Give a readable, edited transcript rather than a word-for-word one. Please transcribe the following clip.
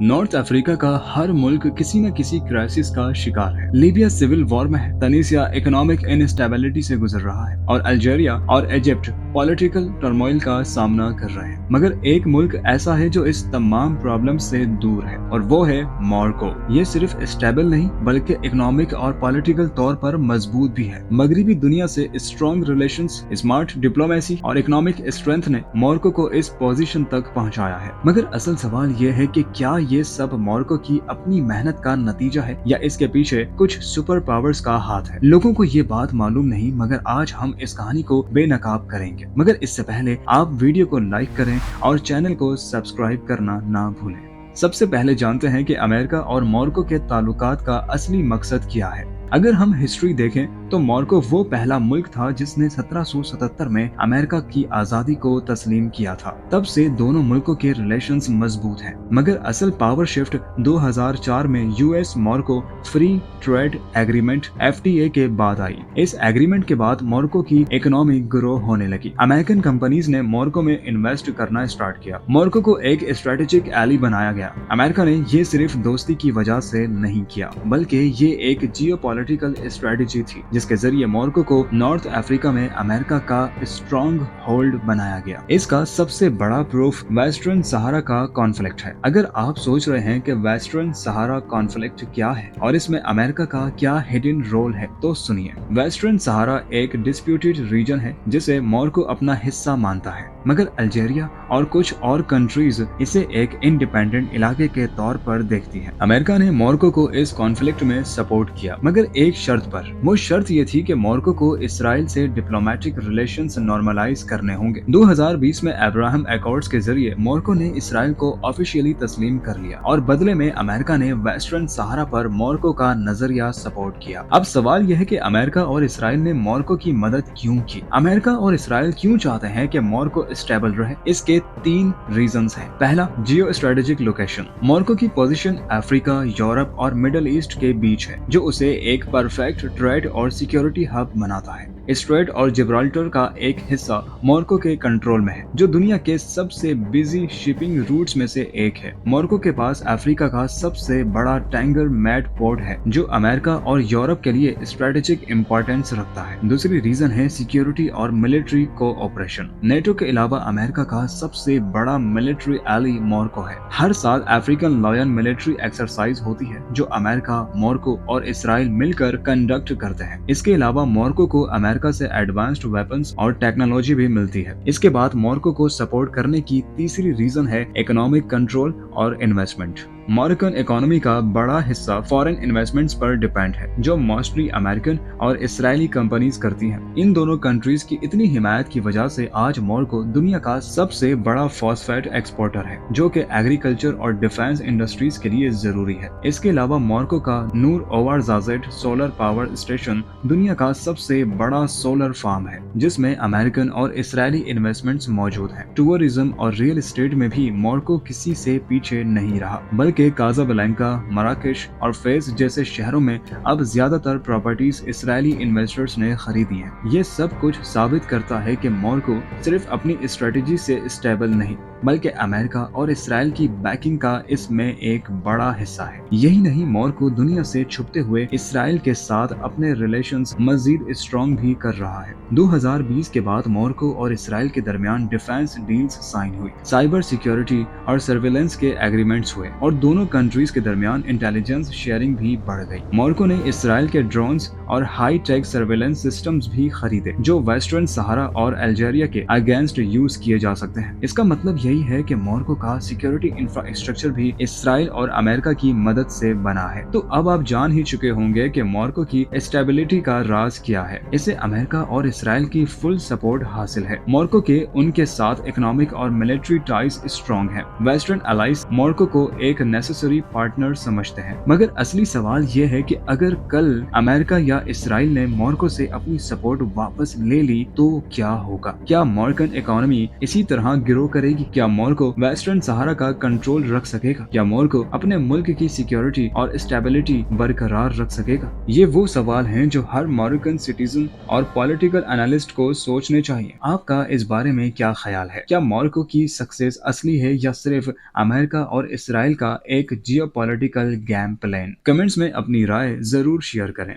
North Africa का हर मुल्क किसी न किसी क्राइसिस का शिकार है। लीबिया सिविल वॉर में है, तनीसिया इकोनॉमिक इनस्टेबिलिटी से गुजर रहा है और अल्जीरिया और इजिप्ट पॉलिटिकल टर्मोइल का सामना कर रहे हैं। मगर एक मुल्क ऐसा है जो इस तमाम प्रॉब्लम से दूर है और वो है मोरक्को। ये सिर्फ स्टेबल नहीं बल्कि इकोनॉमिक और पॉलिटिकल तौर पर मजबूत भी है। मगरबी दुनिया से स्ट्रॉन्ग रिलेशंस, स्मार्ट डिप्लोमेसी और इकोनॉमिक स्ट्रेंथ ने मोरक्को को इस पोजीशन तक पहुंचाया है। मगर असल सवाल ये है कि क्या ये सब मोरक्को की अपनी मेहनत का नतीजा है या इसके पीछे कुछ सुपर पावर्स का हाथ है। लोगों को ये बात मालूम नहीं, मगर आज हम इस कहानी को बेनकाब करेंगे। मगर इससे पहले आप वीडियो को लाइक करें और चैनल को सब्सक्राइब करना ना भूलें। सबसे पहले जानते हैं कि अमेरिका और मोरक्को के ताल्लुकात का असली मकसद क्या है। अगर हम हिस्ट्री देखें तो मोरक्को वो पहला मुल्क था जिसने 1777 में अमेरिका की आजादी को तस्लीम किया था। तब से दोनों मुल्कों के रिलेशंस मजबूत हैं। मगर असल पावर शिफ्ट 2004 में US Morocco free trade agreement FTA के बाद आई। इस एग्रीमेंट के बाद मोरक्को की इकोनॉमी ग्रो होने लगी। अमेरिकन कंपनीज ने मोरक्को में इन्वेस्ट करना स्टार्ट किया। मोरक्को को एक स्ट्रेटेजिक एली बनाया गया। अमेरिका ने ये सिर्फ दोस्ती की वजह से नहीं किया, बल्कि ये एक जियोपॉलिटिकल स्ट्रेटेजी थी जिसके जरिए मोरक्को को नॉर्थ अफ्रीका में अमेरिका का स्ट्रॉन्ग होल्ड बनाया गया। इसका सबसे बड़ा प्रूफ वेस्टर्न सहारा का कॉन्फ्लिक्ट है। अगर आप सोच रहे हैं कि वेस्टर्न सहारा कॉन्फ्लिक्ट क्या है और इसमें अमेरिका का क्या हिडन रोल है, तो सुनिए। वेस्टर्न सहारा एक डिस्प्यूटेड रीजन है जिसे मोरक्को अपना हिस्सा मानता है, मगर अल्जीरिया और कुछ और कंट्रीज इसे एक इंडिपेंडेंट इलाके के तौर पर देखती हैं। अमेरिका ने मोरक्को को इस कॉन्फ्लिक्ट में सपोर्ट किया, मगर एक शर्त पर। वो शर्त ये थी कि मोरक्को को इसराइल से डिप्लोमेटिक रिलेशंस नॉर्मलाइज करने होंगे। 2020 में अब्राहम एकॉर्ड्स के जरिए मोरक्को ने इसराइल को ऑफिशियली तस्लीम कर लिया और बदले में अमेरिका ने वेस्टर्न सहारा पर मोरक्को का नजरिया सपोर्ट किया। अब सवाल यह है कि अमेरिका और इसराइल ने मोरक्को की मदद क्यों की। अमेरिका और इसराइल क्यों चाहते हैं कि मोरक्को स्टेबल रहे? इसके 3 रीजंस हैं। पहला, जियो स्ट्रेटेजिक लोकेशन। मोरक्को की पोजीशन अफ्रीका, यूरोप और मिडिल ईस्ट के बीच है, जो उसे एक परफेक्ट ट्रेड और सिक्योरिटी हब बनाता है। स्ट्रेट और जिब्राल्टर का एक हिस्सा मोरक्को के कंट्रोल में है, जो दुनिया के सबसे बिजी शिपिंग रूट्स में से एक है। मोरक्को के पास अफ्रीका का सबसे बड़ा टैंगर मैट पोर्ट है, जो अमेरिका और यूरोप के लिए स्ट्रेटेजिक इंपॉर्टेंस रखता है। दूसरी रीजन है सिक्योरिटी और मिलिट्री कोऑपरेशन। नेटो के अलावा अमेरिका का सबसे बड़ा मिलिट्री एली मोरक्को है। हर साल अफ्रीकन लॉयन मिलिट्री एक्सरसाइज होती है, जो अमेरिका, मोरक्को और इसराइल मिलकर कंडक्ट करते हैं। इसके अलावा मोरक्को को अमेरिका से एडवांस्ड वेपन्स और टेक्नोलॉजी भी मिलती है। इसके बाद मोरक्को को सपोर्ट करने की तीसरी रीजन है इकोनॉमिक कंट्रोल और इन्वेस्टमेंट। मोरक्कन इकोनॉमी का बड़ा हिस्सा फॉरेन इन्वेस्टमेंट्स पर डिपेंड है, जो मोस्टली अमेरिकन और इसराइली कंपनीज करती हैं। इन दोनों कंट्रीज की इतनी हिमायत की वजह से आज मोरक्को दुनिया का सबसे बड़ा फॉस्फेट एक्सपोर्टर है, जो कि एग्रीकल्चर और डिफेंस इंडस्ट्रीज के लिए जरूरी है। इसके अलावा मोरक्को का नूर ओवारजाजेड सोलर पावर स्टेशन दुनिया का सबसे बड़ा सोलर फार्म है, जिसमें अमेरिकन और इसराइली इन्वेस्टमेंट्स मौजूद हैं। टूरिज्म और रियल एस्टेट में भी मोरक्को किसी से पीछे नहीं रहा, बल्कि काज़ाब्लैंका, मराकेश और फेज जैसे शहरों में अब ज्यादातर प्रॉपर्टीज इसराइली इन्वेस्टर्स ने खरीदी हैं। ये सब कुछ साबित करता है कि मोरक्को सिर्फ अपनी स्ट्रेटेजी से स्टेबल नहीं, बल्कि अमेरिका और इसराइल की बैकिंग का इसमें एक बड़ा हिस्सा है। यही नहीं, मोरक्को दुनिया से छुपते हुए इसराइल के साथ अपने रिलेशंस मजीद स्ट्रॉन्ग भी कर रहा है। 2020 के बाद मोरक्को और इसराइल के दरमियान डिफेंस डील्स साइन हुई, साइबर सिक्योरिटी और सर्विलेंस के एग्रीमेंट्स हुए और दोनों कंट्रीज के दरमियान इंटेलिजेंस शेयरिंग भी बढ़ गई। मोरक्को ने इसराइल के ड्रोन्स और हाई टेक सर्विलेंस सिस्टम्स भी खरीदे, जो वेस्टर्न सहारा और अल्जीरिया के अगेंस्ट यूज किए जा सकते हैं। इसका मतलब यही है कि मोरक्को का सिक्योरिटी इंफ्रास्ट्रक्चर भी इसराइल और अमेरिका की मदद से बना है। तो अब आप जान ही चुके होंगे कि मोरक्को की स्टेबिलिटी का राज क्या है। इसे अमेरिका और इसराइल की फुल सपोर्ट हासिल है। मोरक्को के उनके साथ इकोनॉमिक और मिलिट्री टाइज स्ट्रॉन्ग है। वेस्टर्न अलाइज मोरक्को को एक नेसेसरी पार्टनर समझते हैं। मगर असली सवाल ये है कि अगर कल अमेरिका या इसराइल ने मोरक्को से अपनी सपोर्ट वापस ले ली तो क्या होगा? क्या मोरक्कन इकोनॉमी इसी तरह ग्रो करेगी? क्या मोरक्को वेस्टर्न सहारा का कंट्रोल रख सकेगा? क्या मोरक्को अपने मुल्क की सिक्योरिटी और स्टेबिलिटी बरकरार रख सकेगा? ये वो सवाल हैं जो हर मोरक्कन सिटीजन और पॉलिटिकल एनालिस्ट को सोचने चाहिए। आपका इस बारे में क्या ख्याल है? क्या मोरक्को की सक्सेस असली है या सिर्फ अमेरिका और इसराइल का एक जियोपॉलिटिकल गेम प्लान? कमेंट्स में अपनी राय जरूर शेयर करें।